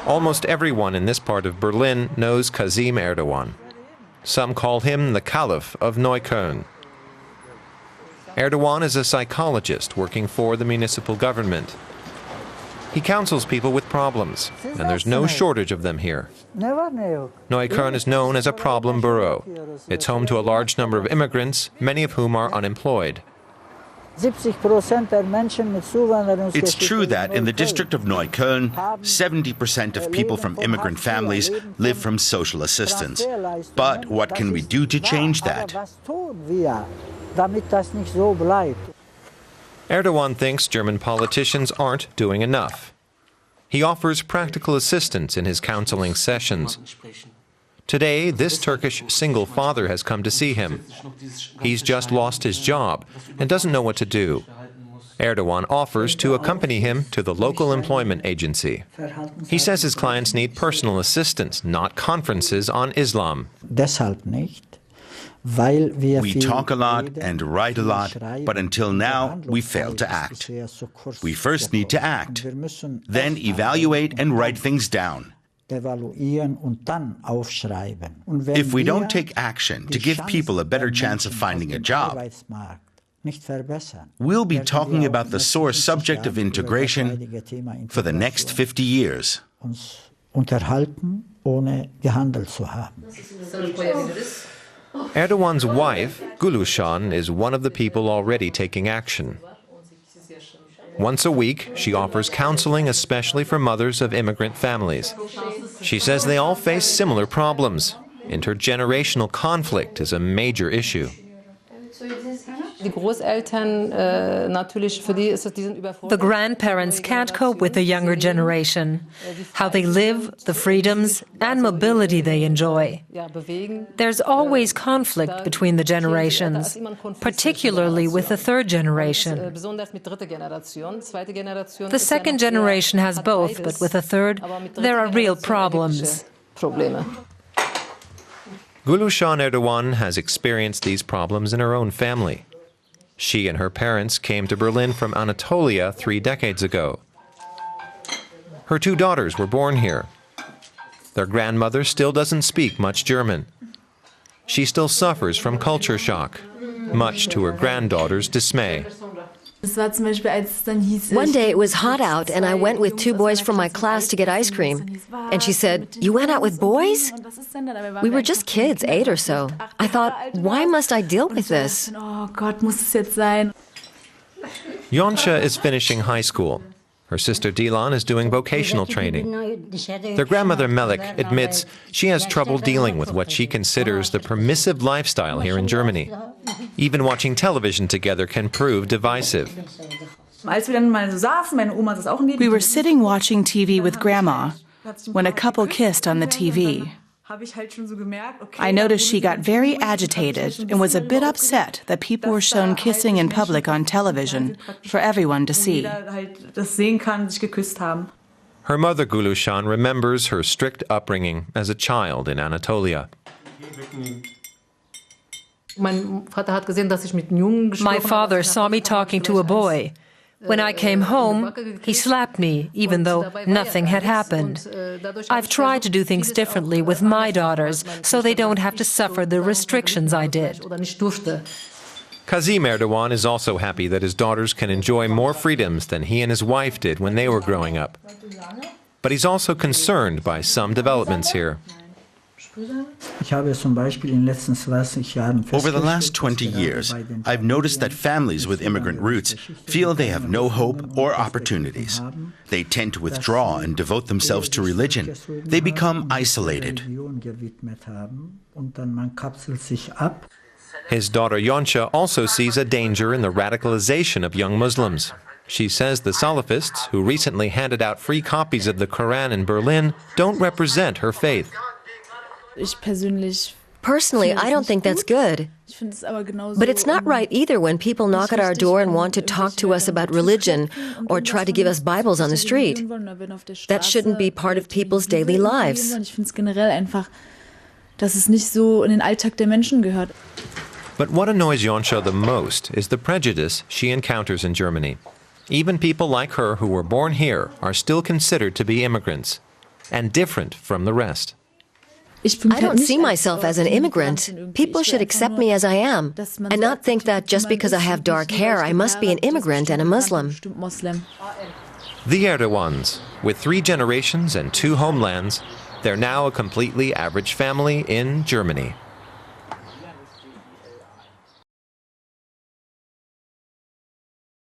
Almost everyone in this part of Berlin knows Kazim Erdogan. Some call him the Caliph of Neukölln. Erdogan is a psychologist working for the municipal government. He counsels people with problems, and there's no shortage of them here. Neukölln is known as a problem borough. It's home to a large number of immigrants, many of whom are unemployed. It's true that in the district of Neukölln, 70% of people from immigrant families live from social assistance. But what can we do to change that? Erdogan thinks German politicians aren't doing enough. He offers practical assistance in his counseling sessions. Today, this Turkish single father has come to see him. He's just lost his job and doesn't know what to do. Erdogan offers to accompany him to the local employment agency. He says his clients need personal assistance, not conferences on Islam. We talk a lot and write a lot, but until now we failed to act. We first need to act, then evaluate and write things down. If we don't take action to give people a better chance of finding a job, we'll be talking about the sore subject of integration for the next 50 years. Erdogan's wife, Gulushan, is one of the people already taking action. Once a week, she offers counseling especially for mothers of immigrant families. She says they all face similar problems. Intergenerational conflict is a major issue. The grandparents can't cope with the younger generation, how they live, the freedoms and mobility they enjoy. There's always conflict between the generations, particularly with the third generation. The second generation has both, but with the third, there are real problems. Gulushan Erdogan has experienced these problems in her own family. She and her parents came to Berlin from Anatolia 3 decades ago. Her 2 daughters were born here. Their grandmother still doesn't speak much German. She still suffers from culture shock, much to her granddaughter's dismay. One day it was hot out and I went with 2 boys from my class to get ice cream. And she said, "You went out with boys?" We were just kids, 8 or so. I thought, why must I deal with this? Yoncha is finishing high school. Her sister Dilan is doing vocational training. Their grandmother Melik admits she has trouble dealing with what she considers the permissive lifestyle here in Germany. Even watching television together can prove divisive. We were sitting watching TV with Grandma when a couple kissed on the TV. I noticed she got very agitated and was a bit upset that people were shown kissing in public on television for everyone to see. Her mother Gulushan remembers her strict upbringing as a child in Anatolia. My father saw me talking to a boy. When I came home, he slapped me, even though nothing had happened. I've tried to do things differently with my daughters, so they don't have to suffer the restrictions I did. Kazim Erdogan is also happy that his daughters can enjoy more freedoms than he and his wife did when they were growing up. But he's also concerned by some developments here. Over the last 20 years, I've noticed that families with immigrant roots feel they have no hope or opportunities. They tend to withdraw and devote themselves to religion. They become isolated. His daughter Yoncha also sees a danger in the radicalization of young Muslims. She says the Salafists, who recently handed out free copies of the Quran in Berlin, don't represent her faith. Personally, I don't think that's good. But it's not right either when people knock at our door and want to talk to us about religion or try to give us Bibles on the street. That shouldn't be part of people's daily lives. But what annoys Yoncha the most is the prejudice she encounters in Germany. Even people like her who were born here are still considered to be immigrants and different from the rest. I don't see myself as an immigrant. People should accept me as I am, and not think that just because I have dark hair, I must be an immigrant and a Muslim. The Erdogans, with 3 generations and 2 homelands, they're now a completely average family in Germany.